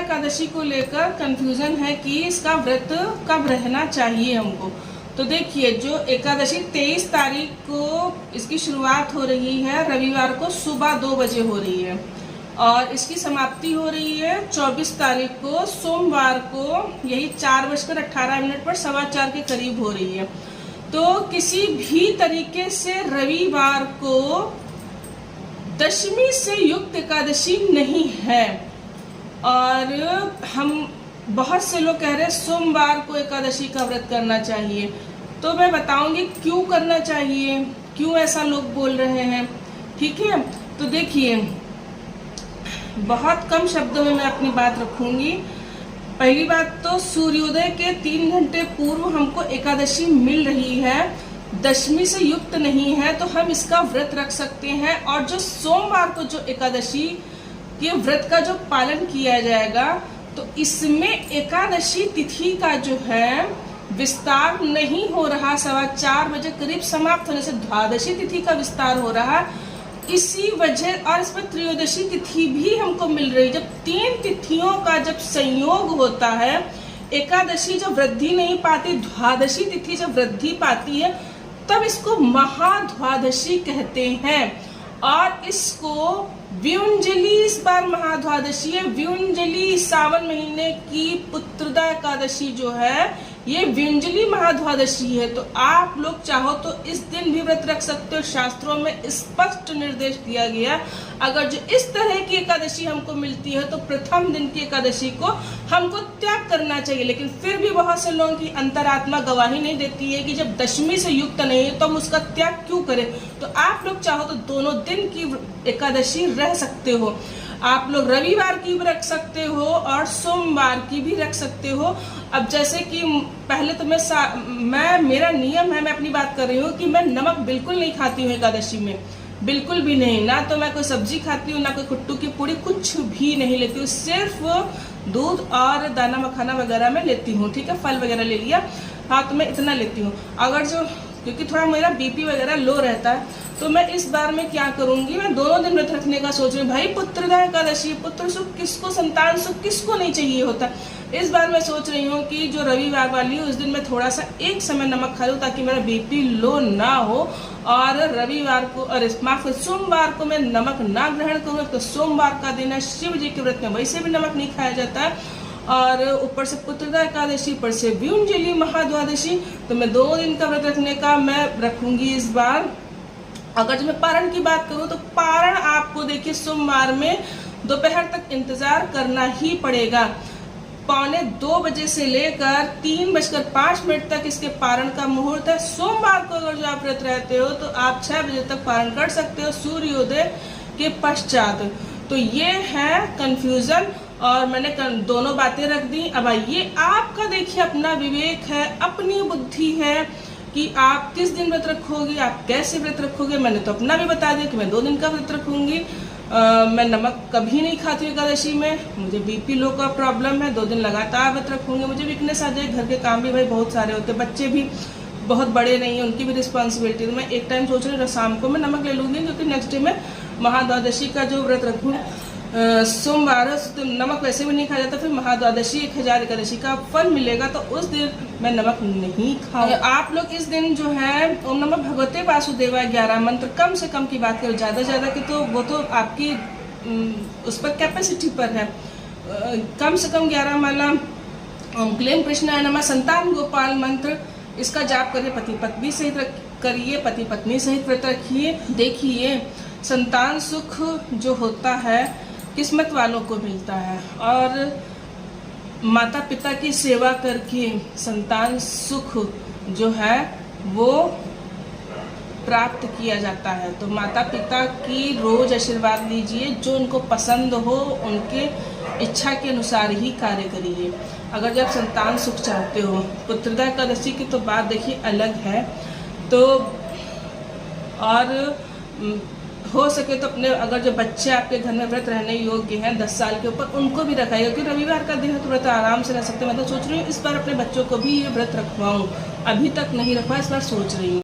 एकादशी को लेकर कंफ्यूजन है कि इसका व्रत कब रहना चाहिए हमको। तो देखिए, जो एकादशी 23 तारीख को इसकी शुरुआत हो रही है, रविवार को सुबह 2 बजे हो रही है और इसकी समाप्ति हो रही है 24 तारीख को सोमवार को यही 4:18 पर 4:15 के करीब हो रही है। तो किसी भी तरीके से रविवार को दशमी से युक्त एकादशी नहीं है और हम बहुत से लोग कह रहे हैं सोमवार को एकादशी का व्रत करना चाहिए। तो मैं बताऊंगी क्यों करना चाहिए, क्यों ऐसा लोग बोल रहे हैं। ठीक है, तो देखिए, बहुत कम शब्दों में मैं अपनी बात रखूंगी। पहली बात तो सूर्योदय के 3 घंटे पूर्व हमको एकादशी मिल रही है, दशमी से युक्त नहीं है, तो हम इसका व्रत रख सकते हैं। और जो सोमवार को जो एकादशी के व्रत का जो पालन किया जाएगा, तो इसमें एकादशी तिथि का जो है विस्तार नहीं हो रहा, 4:15 बजे करीब समाप्त होने से द्वादशी तिथि का विस्तार हो रहा। इसी वजह और इसमें त्रयोदशी तिथि भी हमको मिल रही। जब 3 तिथियों का जब संयोग होता है, एकादशी जब वृद्धि नहीं पाती, द्वादशी तिथि जब वृद्धि पाती है, तब इसको महाद्वादशी कहते हैं। और इसको व्युंजली इस बार महाद्वादशी है। व्युंजली सावन महीने की पुत्रदा एकादशी जो है, ये व्युंजली महाद्वादशी है। तो आप लोग चाहो तो इस दिन भी व्रत रख सकते हो। शास्त्रों में स्पष्ट निर्देश दिया गया, अगर जो इस तरह की एकादशी हमको मिलती है तो प्रथम दिन की एकादशी को हमको त्याग करना चाहिए। लेकिन फिर भी बहुत से लोगों की अंतरात्मा गवाही नहीं देती है कि जब दशमी से युक्त नहीं है तो हम उसका त्याग क्यों करें। तो आप लोग चाहो तो दोनों दिन की एकादशी रह सकते हो। आप लोग रविवार की भी रख सकते हो और सोमवार की भी रख सकते हो। अब जैसे कि पहले तो मेरा नियम है, मैं अपनी बात कर रही हूँ कि मैं नमक बिल्कुल नहीं खाती हूँ एकादशी में, बिल्कुल भी नहीं। ना तो मैं कोई सब्जी खाती हूँ, ना कोई कुट्टू की पूड़ी, कुछ भी नहीं लेती हूँ। सिर्फ दूध और दाना मखाना वगैरह में लेती हूँ। ठीक है, फल वगैरह ले लिया, हाँ, तो मैं इतना लेती हूँ। अगर जो क्योंकि थोड़ा मेरा बीपी वगैरह लो रहता है, तो मैं इस बार में क्या करूंगी, मैं दोनों दिन व्रत रखने का सोच रही हूँ। भाई, पुत्रदा एकादशी, पुत्र सुख किसको, संतान सुख किसको नहीं चाहिए होता। इस बार मैं सोच रही हूँ कि जो रविवार वाली है उस दिन मैं थोड़ा सा एक समय नमक खा लूँ ताकि मेरा बीपी लो ना हो। और रविवार को और सोमवार को मैं नमक ना ग्रहण करूँ। तो सोमवार का दिन है, शिव जी के व्रत में वैसे भी नमक नहीं खाया जाता है, और ऊपर से पुत्रदा एकादशी, ऊपर से व्युंजली महाद्वादशी। तो मैं 2 दिन का व्रत रखने का मैं रखूंगी इस बार। अगर जो मैं पारण की बात करूं तो पारण आपको देखिए सोमवार में दोपहर तक इंतजार करना ही पड़ेगा। 1:45 बजे से लेकर 3:05 तक इसके पारण का मुहूर्त है। सोमवार को अगर जो आप व्रत रहते हो तो आप 6 बजे तक पारण कर सकते हो, सूर्योदय के पश्चात। तो ये है कंफ्यूजन और मैंने दोनों बातें रख दी। अब ये आपका देखिए अपना विवेक है, अपनी बुद्धि है कि आप किस दिन व्रत रखोगे, आप कैसे व्रत रखोगे। मैंने तो अपना भी बता दिया कि मैं 2 दिन का व्रत रखूंगी। मैं नमक कभी नहीं खाती हूँ एकादशी में, मुझे बीपी लो का प्रॉब्लम है। 2 दिन लगातार व्रत रखूंगी, मुझे वीकनेस आ जाए। घर के काम भी भाई बहुत सारे होते हैं, बच्चे भी बहुत बड़े नहीं है, उनकी भी रिस्पॉन्सिबिलिटी। तो मैं एक टाइम सोच रही हूँ शाम को मैं नमक ले लूंगी, क्योंकि नेक्स्ट डे में महाद्वादशी का जो व्रत रखूँ, सोमवार तो नमक वैसे भी नहीं खाया जाता, फिर महाद्वादशी 1000 एकादशी का फल मिलेगा, तो उस दिन मैं नमक नहीं खाऊंगा। आप लोग इस दिन जो है ओम नमः भगवते वासुदेवाय 11 मंत्र कम से कम की बात करो, ज्यादा की तो वो तो आपकी उस पर कैपेसिटी पर है। कम से कम 11 माला ओम क्लीम कृष्णाय नमः संतान गोपाल मंत्र, इसका जाप करिए। पति पत्नी सहित करिए, पति पत्नी सहित व्रत रखिए। देखिए, संतान सुख जो होता है किस्मत वालों को मिलता है, और माता पिता की सेवा करके संतान सुख जो है वो प्राप्त किया जाता है। तो माता पिता की रोज आशीर्वाद लीजिए, जो उनको पसंद हो उनके इच्छा के अनुसार ही कार्य करिए। अगर जब संतान सुख चाहते हो, पुत्रदा एकादशी की तो बात देखिए अलग है। तो और हो सके तो अपने अगर जो बच्चे आपके घर में व्रत रहने योग्य हैं 10 साल के ऊपर, उनको भी रखाइए, क्योंकि रविवार का दिन है तो व्रत आराम से रह सकते हैं। मैं तो सोच रही हूँ इस बार अपने बच्चों को भी ये व्रत रखवाऊँ, अभी तक नहीं रखवा, इस बार सोच रही हूँ।